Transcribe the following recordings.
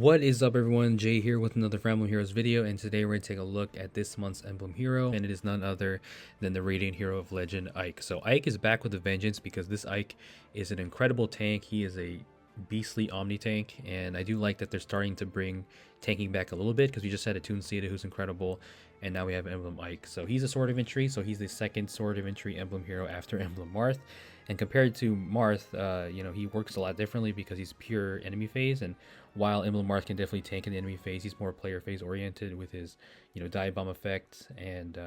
What is up, everyone? Jay here with another Emblem Heroes video, and today we're going to take a look at this month's Emblem Hero, and it is none other than the Radiant Hero of Legend, Ike. So Ike is back with a vengeance because this Ike is an incredible tank. He is a beastly Omni tank, and I do like that they're starting to bring tanking back a little bit because we just had a Toon Seeda who's incredible, and now we have Emblem Ike. So he's a Sword of Infantry, so he's the second Sword of Infantry Emblem Hero after Emblem Marth. And compared to Marth, he works a lot differently because he's pure enemy phase, and while Emblem Marth can definitely tank in the enemy phase, he's more player phase oriented with his, dive bomb effect, and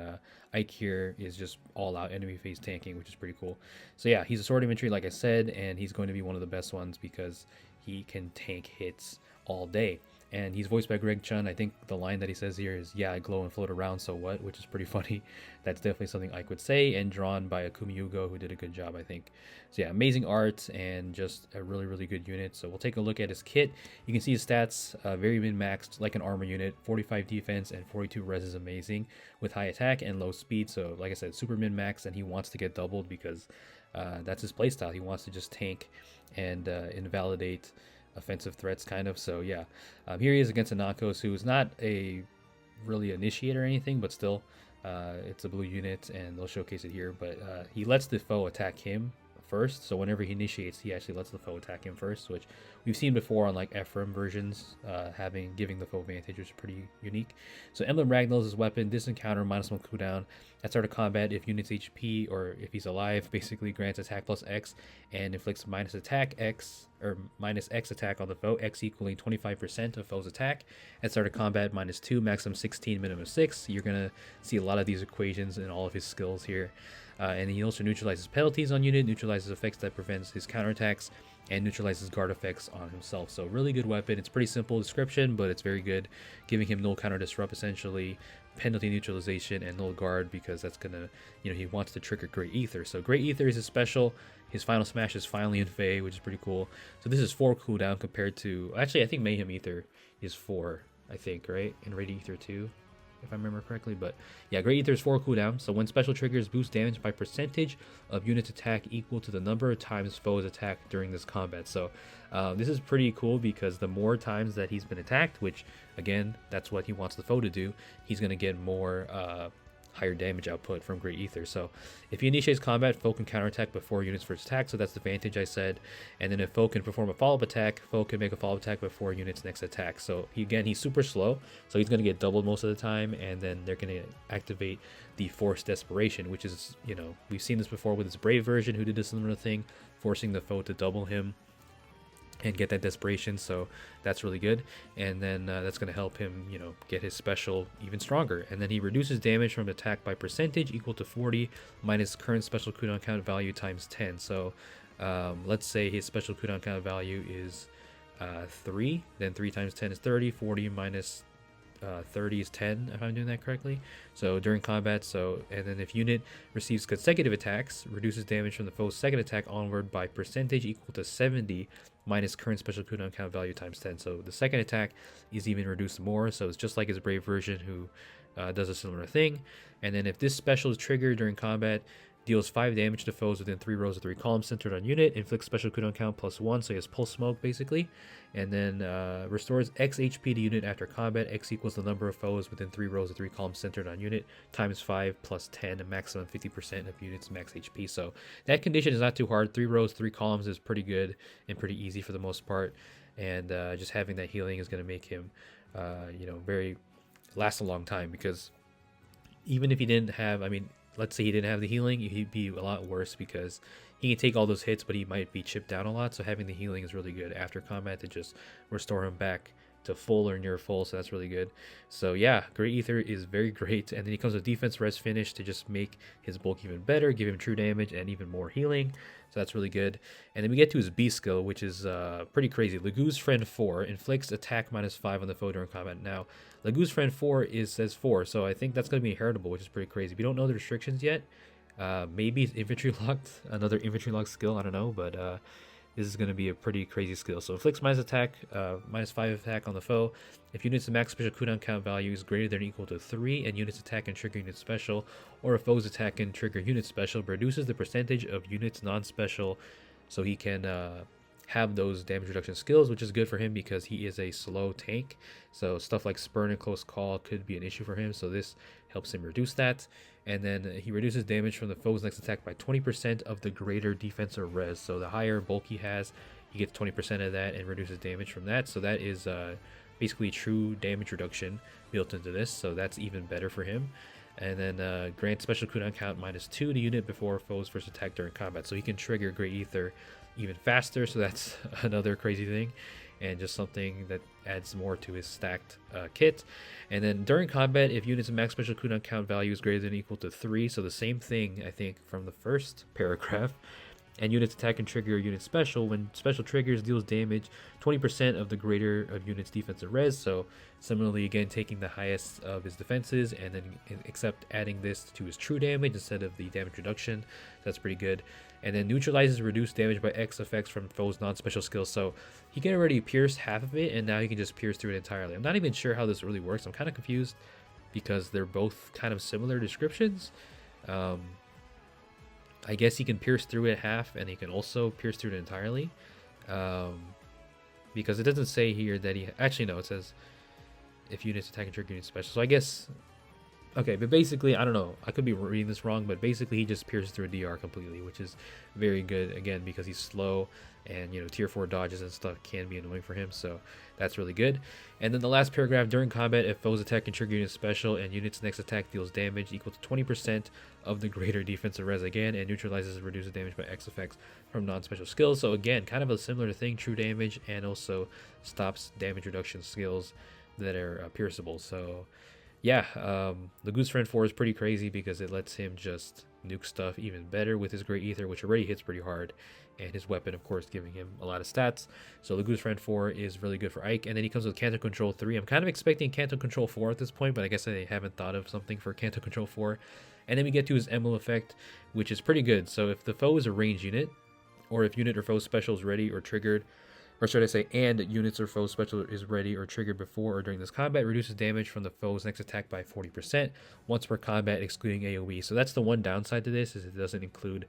Ike here is just all out enemy phase tanking, which is pretty cool. So yeah, he's a Sword Infantry, like I said, and he's going to be one of the best ones because he can tank hits all day. And he's voiced by Greg Chun. I think the line that he says here is, "Yeah, I glow and float around, so what?" Which is pretty funny. That's definitely something Ike would say, and drawn by Akumi Yugo, who did a good job, I think. So yeah, amazing art and just a really, really good unit. So we'll take a look at his kit. You can see his stats, very min-maxed, like an armor unit. 45 defense and 42 res is amazing, with high attack and low speed. So like I said, super min-maxed, and he wants to get doubled because that's his playstyle. He wants to just tank and invalidate offensive threats, kind of. So yeah, here he is against a Nankos, who is not a really initiator or anything, but still, it's a blue unit, and they'll showcase it here. But he lets the foe attack him first, so whenever he initiates, he actually lets the foe attack him first, which we've seen before on like Ephraim versions, giving the foe advantage, which is pretty unique. So Emblem Ragnall is his weapon. This encounter -1 cooldown at start of combat. If unit's HP, or if he's alive, basically grants attack plus X and inflicts minus attack X or minus X attack on the foe, X equaling 25% of foe's attack. At start of combat, -2, maximum 16, minimum 6. You're gonna see a lot of these equations in all of his skills here. And he also neutralizes penalties on unit, neutralizes effects that prevents his counterattacks, and neutralizes guard effects on himself. So really good weapon. It's pretty simple description, but it's very good, giving him null counter disrupt essentially, penalty neutralization, and null guard, because that's gonna, he wants to trigger Great Aether. So Great Aether is his special. His final smash is finally in Fey, which is pretty cool. So this is 4 cooldown compared to, actually I think Mayhem Aether is 4, I think, right? And Radiant Aether 2, if I remember correctly. But yeah, Great Aether is 4 cooldown. So when special triggers, boost damage by percentage of unit's attack equal to the number of times foes attack during this combat. So this is pretty cool because the more times that he's been attacked, which again, that's what he wants the foe to do, he's going to get more higher damage output from Great Aether. So if he initiates combat, foe can counterattack before units first attack, so that's the advantage I said. And then if foe can perform a follow-up attack, foe can make a follow-up attack before unit's next attack. So he's super slow, so he's going to get doubled most of the time, and then they're going to activate the Forced Desperation, which is, we've seen this before with his Brave version, who did a similar thing, forcing the foe to double him and get that desperation. So that's really good, and then that's going to help him get his special even stronger. And then he reduces damage from attack by percentage equal to 40 minus current special cooldown count value times 10. So let's say his special cooldown count value is 3, then 3 times 10 is 30, 40 minus 30 is 10, if I'm doing that correctly. So during combat, and then if unit receives consecutive attacks, reduces damage from the foe's second attack onward by percentage equal to 70 minus current special cooldown count value times 10. So the second attack is even reduced more, so it's just like his Brave version, who does a similar thing. And then if this special is triggered during combat, deals 5 damage to foes within 3 rows of 3 columns centered on unit, inflicts special cooldown count +1, so he has pulse smoke basically, and then restores X HP to unit after combat. X equals the number of foes within 3 rows of 3 columns centered on unit, times 5 plus 10, a maximum 50% of unit's max HP. So that condition is not too hard. 3 rows, 3 columns is pretty good and pretty easy for the most part, and just having that healing is going to make him, last a long time, because even if he didn't have, let's say he didn't have the healing, he'd be a lot worse because he can take all those hits, but he might be chipped down a lot. So having the healing is really good after combat to just restore him back to full or near full, so that's really good. So yeah, Great Aether is very great. And then he comes with defense res finish to just make his bulk even better, give him true damage and even more healing, so that's really good. And then we get to his B skill, which is pretty crazy. Legoo's Friend 4 inflicts attack -5 on the foe during combat. Now Legoo's Friend 4 says 4, so I think that's going to be inheritable, which is pretty crazy. We don't know the restrictions yet. Maybe it's infantry locked, another infantry locked skill, I don't know, but this is going to be a pretty crazy skill. So inflicts -5 attack on the foe. If unit's max special cooldown count value is greater than or equal to 3, and unit's attack and trigger unit special, or a foe's attack and trigger unit special, reduces the percentage of unit's non-special, so he can have those damage reduction skills, which is good for him because he is a slow tank. So stuff like spurn and close call could be an issue for him. So this helps him reduce that. And then he reduces damage from the foe's next attack by 20% of the greater defense or res. So the higher bulk he has, he gets 20% of that and reduces damage from that. So that is basically true damage reduction built into this. So that's even better for him. And then grant special cooldown count -2 to unit before foe's first attack during combat. So he can trigger Great Aether even faster. So that's another crazy thing, and just something that adds more to his stacked kit. And then during combat, if units' max special cooldown count value is greater than or equal to 3, so the same thing I think from the first paragraph, and units attack and trigger unit special. When special triggers, deals damage 20% of the greater of unit's defensive res. So similarly, again, taking the highest of his defenses and then except adding this to his true damage instead of the damage reduction. That's pretty good. And then neutralizes reduced damage by X effects from foes' non-special skills. So he can already pierce half of it, and now he can just pierce through it entirely. I'm not even sure how this really works. I'm kind of confused because they're both kind of similar descriptions. I guess he can pierce through it half, and he can also pierce through it entirely. Because it doesn't say here that he... Actually, no, it says if units attack and trigger unit special. So I guess... Okay, but basically, I don't know. I could be reading this wrong, but basically he just pierces through a DR completely, which is very good, again, because he's slow, and, you know, tier 4 dodges and stuff can be annoying for him, so that's really good. And then the last paragraph, during combat, if foes attack and trigger unit special, and unit's next attack deals damage equal to 20% of the greater defensive res again, and neutralizes and reduces damage by X effects from non-special skills. So again, kind of a similar thing, true damage, and also stops damage reduction skills that are pierceable. So yeah, the Goose Friend 4 is pretty crazy because it lets him just nuke stuff even better with his Great Aether, which already hits pretty hard, and his weapon, of course, giving him a lot of stats. So the Goose Friend 4 is really good for Ike, and then he comes with Canto Control 3. I'm kind of expecting Canto Control 4 at this point, but I guess I haven't thought of something for Canto Control 4. And then we get to his Emblem effect, which is pretty good. So if the foe is a ranged unit, or if unit or foe special is ready or triggered, or should I say, and units or foe special is ready or triggered before or during this combat, reduces damage from the foe's next attack by 40% once per combat, excluding AoE. So that's the one downside to this, is it doesn't include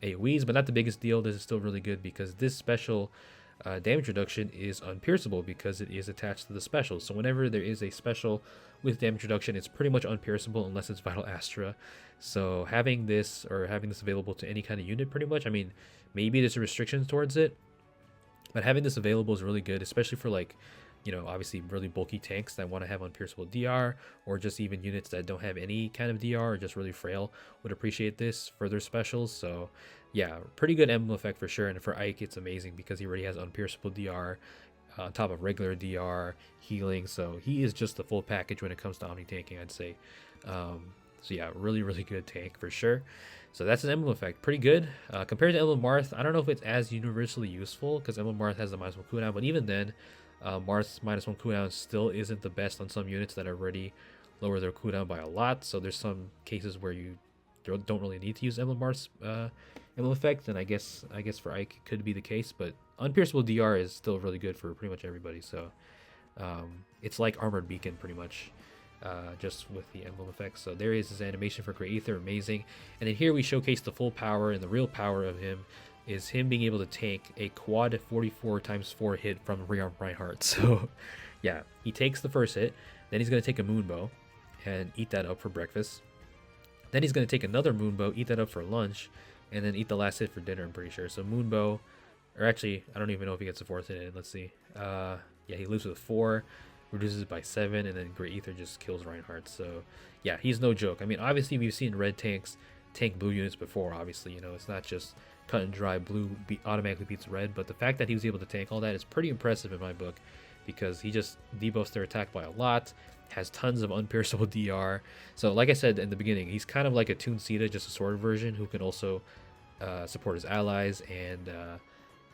AoEs, but not the biggest deal. This is still really good because this special damage reduction is unpierceable because it is attached to the special. So whenever there is a special with damage reduction, it's pretty much unpierceable unless it's Vital Astra. So having this, or having this available to any kind of unit pretty much, I mean, maybe there's restrictions towards it, but having this available is really good, especially for, like, you know, obviously really bulky tanks that want to have unpierceable DR, or just even units that don't have any kind of DR or just really frail would appreciate this for their specials. So yeah, pretty good emblem effect for sure. And for Ike, it's amazing because he already has unpierceable DR on top of regular DR, healing. So he is just the full package when it comes to Omni tanking, I'd say. So yeah, really, really good tank for sure. So that's an emblem effect, pretty good. Compared to Emblem Marth, I don't know if it's as universally useful because Emblem Marth has the -1 cooldown, but even then, Marth's -1 cooldown still isn't the best on some units that already lower their cooldown by a lot. So there's some cases where you don't really need to use Emblem Marth's emblem effect, and I guess for Ike it could be the case, but unpierceable DR is still really good for pretty much everybody. So it's like Armored Beacon pretty much. Just with the emblem effects. So there is his animation for Great Aether, amazing. And then here we showcase the full power, and the real power of him is him being able to tank a quad 44x4 hit from Rearm Reinhardt. So yeah, he takes the first hit, then he's going to take a Moonbow and eat that up for breakfast. Then he's going to take another Moonbow, eat that up for lunch, and then eat the last hit for dinner, I'm pretty sure. So Moonbow, or actually, I don't even know if he gets a fourth hit in. Let's see. Yeah, he lives with 4. Reduces by 7, and then Great Aether just kills Reinhardt. So yeah, he's no joke. I mean, obviously we've seen red tanks tank blue units before, obviously, you know, it's not just cut and dry blue automatically beats red, but the fact that he was able to tank all that is pretty impressive in my book, because he just debuffs their attack by a lot, has tons of unpierceable DR. So like I said in the beginning, he's kind of like a Toon Sita, just a sword version, who can also support his allies, and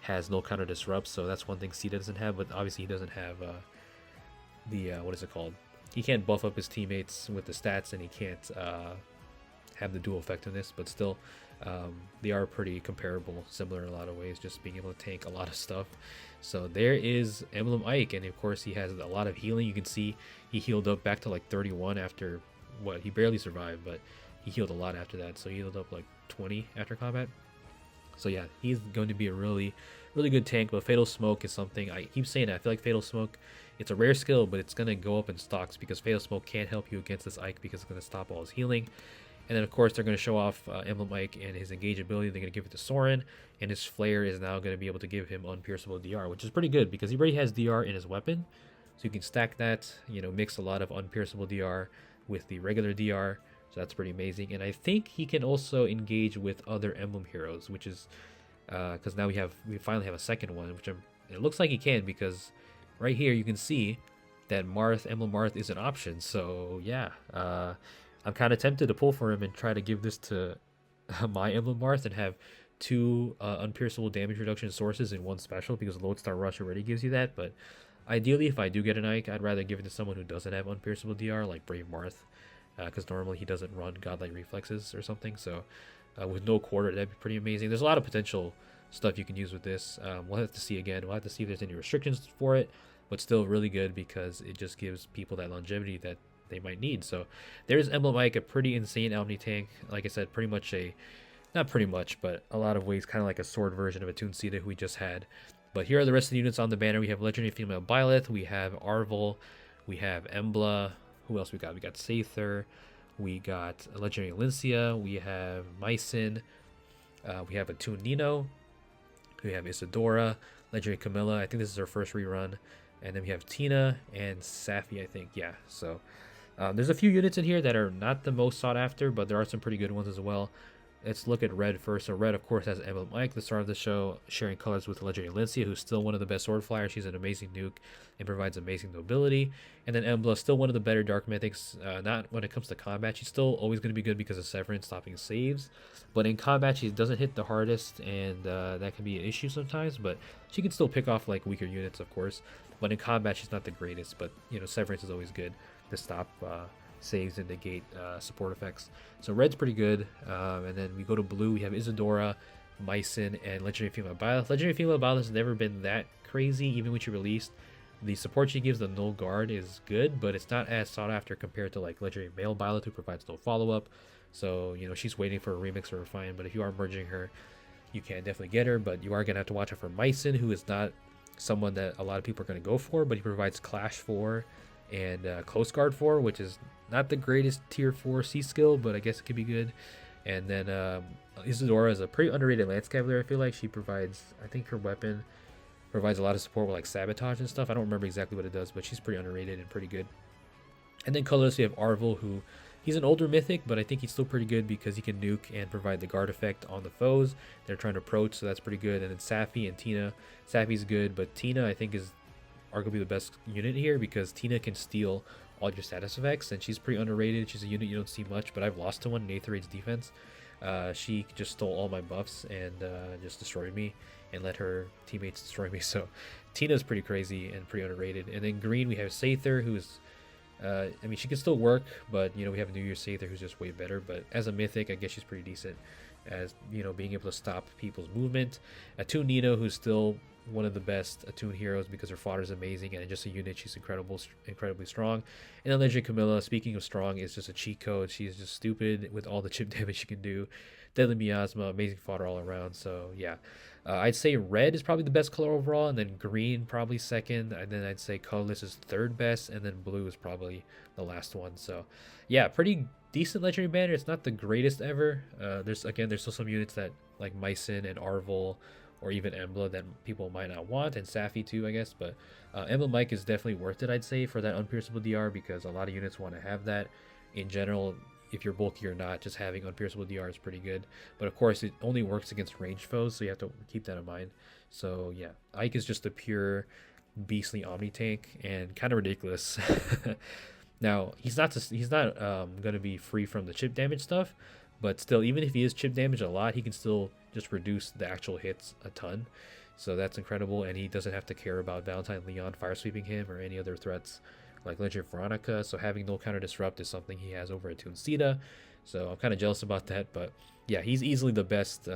has no counter disrupt. So that's one thing Sita doesn't have, but obviously he doesn't have what is it called? He can't buff up his teammates with the stats, and he can't have the dual effectiveness, but still they are pretty comparable, similar in a lot of ways, just being able to tank a lot of stuff. So there is Emblem Ike, and of course he has a lot of healing. You can see he healed up back to like 31 after what, he barely survived, but he healed a lot after that. So he healed up like 20 after combat. So yeah, he's going to be a really, really good tank. But Fatal Smoke is something I keep saying. I feel like Fatal Smoke, it's a rare skill, but it's gonna go up in stocks because Fatal Smoke can't help you against this Ike because it's gonna stop all his healing. And then of course they're gonna show off Emblem Ike and his engage ability. They're gonna give it to Soren, and his flare is now gonna be able to give him unpierceable DR, which is pretty good because he already has DR in his weapon. So you can stack that, you know, mix a lot of unpierceable DR with the regular DR. So that's pretty amazing. And I think he can also engage with other emblem heroes, which is because now we finally have a second one, which it looks like he can, because right here you can see that Emblem Marth is an option. So yeah, I'm kind of tempted to pull for him and try to give this to my Emblem Marth and have two unpierceable damage reduction sources in one special, because Lodestar Rush already gives you that. But ideally, if I do get an Ike, I'd rather give it to someone who doesn't have unpierceable DR, like Brave Marth, because normally he doesn't run Godlike Reflexes or something. So with no quarter, that'd be pretty amazing. There's a lot of potential stuff you can use with this. We'll have to see again. We'll have to see if there's any restrictions for it, but still really good because it just gives people that longevity that they might need. So there's Emblem Ike, a pretty insane Omni tank. Like I said, pretty much not pretty much, but a lot of ways kind of like a sword version of a Tunsita who we just had. But here are the rest of the units on the banner. We have Legendary Female Byleth, we have Arvel, we have Embla. Who else we got? We got Aether, we got Legendary Alincia, we have Mycin, we have a Toon Nino, we have Isadora, Legendary Camilla. I think this is her first rerun. And then we have Tina and Safi, I think. Yeah, so there's a few units in here that are not the most sought after, but there are some pretty good ones as well. Let's look at Red first. So Red, of course, has Emblem Ike, the star of the show, sharing colors with Legendary Alincia, who's still one of the best sword flyers. She's an amazing nuke and provides amazing nobility. And then Embla, still one of the better Dark Mythics. Not when it comes to combat. She's still always going to be good because of Severance stopping saves. But in combat, she doesn't hit the hardest, and that can be an issue sometimes. But she can still pick off like weaker units, of course. But in combat, she's not the greatest. But, you know, Severance is always good to stop saves and negate support effects. So Red's pretty good. And then we go to blue. We have Isadora, Mycin, and Legendary Female Byleth. Legendary Female Byleth has never been that crazy, even when she released. The support she gives, the Null Guard, is good, but it's not as sought after compared to like Legendary Male Byleth, who provides no follow-up. So, you know, she's waiting for a remix or refine. But if you are merging her, you can definitely get her. But you are going to have to watch out for Mycin, who is not someone that a lot of people are going to go for, but he provides Clash 4 and Close Guard 4, which is not the greatest tier 4 C skill, but I guess it could be good. And then Isadora is a pretty underrated Lance Cavalier. I feel like she provides, I think her weapon provides a lot of support with like Sabotage and stuff. I don't remember exactly what it does, but she's pretty underrated and pretty good. And then colorless, we have Arvel, who he's an older mythic, but I think he's still pretty good because he can nuke and provide the guard effect on the foes they're trying to approach, so that's pretty good. And then Safi and Tina. Safi's good, but Tina I think is arguably the best unit here because Tina can steal all your status effects, and she's pretty underrated. She's a unit you don't see much, but I've lost to one in Aether Raid's defense. She just stole all my buffs and just destroyed me and let her teammates destroy me. So Tina's pretty crazy and pretty underrated. And then green, we have Aether, who's I mean, she can still work, but, you know, we have New Year's Aether, who's just way better. But as a mythic, I guess she's pretty decent as, you know, being able to stop people's movement. Toon Nino, who's still one of the best Toon heroes because her fodder is amazing, and just a unit, she's incredibly strong. And then Legendary Camilla, speaking of strong, is just a cheat code. She's just stupid with all the chip damage she can do. Deadly Miasma, amazing fodder all around. So yeah, I'd say red is probably the best color overall, and then green probably second, and then I'd say colorless is third best, and then blue is probably the last one. So yeah, pretty decent legendary banner. It's not the greatest ever. There's still some units that like Mycin and Arvel or even Embla that people might not want, and Safi too, I guess. But Emblem Ike is definitely worth it, I'd say, for that unpierceable DR, because a lot of units want to have that. In general, if you're bulky or not, just having unpierceable DR is pretty good. But of course, it only works against ranged foes, so you have to keep that in mind. So yeah, Ike is just a pure beastly Omni tank and kind of ridiculous. Now he's not going to be free from the chip damage stuff, but still, even if he is chip damage a lot, he can still just reduce the actual hits a ton. So that's incredible, and he doesn't have to care about Valentine Leon fire sweeping him or any other threats like Legendary Veronica. So having no counter disrupt is something he has over at Tunsita. So I'm kind of jealous about that, but yeah, he's easily the best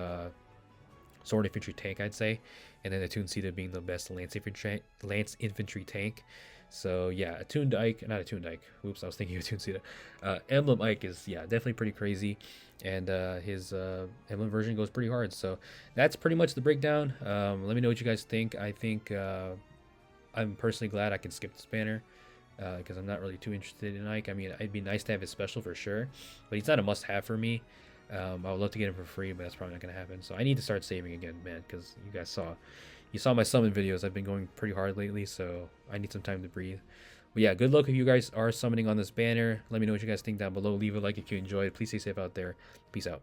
sword infantry tank, I'd say, and then the Tunsita being the best lance infantry tank. So yeah, attuned Ike, not attuned Ike. Oops, I was thinking of attuned Sita. Emblem Ike is, yeah, definitely pretty crazy, and his Emblem version goes pretty hard. So that's pretty much the breakdown. Let me know what you guys think. I think I'm personally glad I can skip this banner because I'm not really too interested in Ike. I mean, it'd be nice to have his special for sure, but he's not a must-have for me. I would love to get him for free, but that's probably not gonna happen. So I need to start saving again, man, because you saw my summon videos. I've been going pretty hard lately, so I need some time to breathe. But yeah, good luck if you guys are summoning on this banner. Let me know what you guys think down below. Leave a like if you enjoyed. Please stay safe out there. Peace out.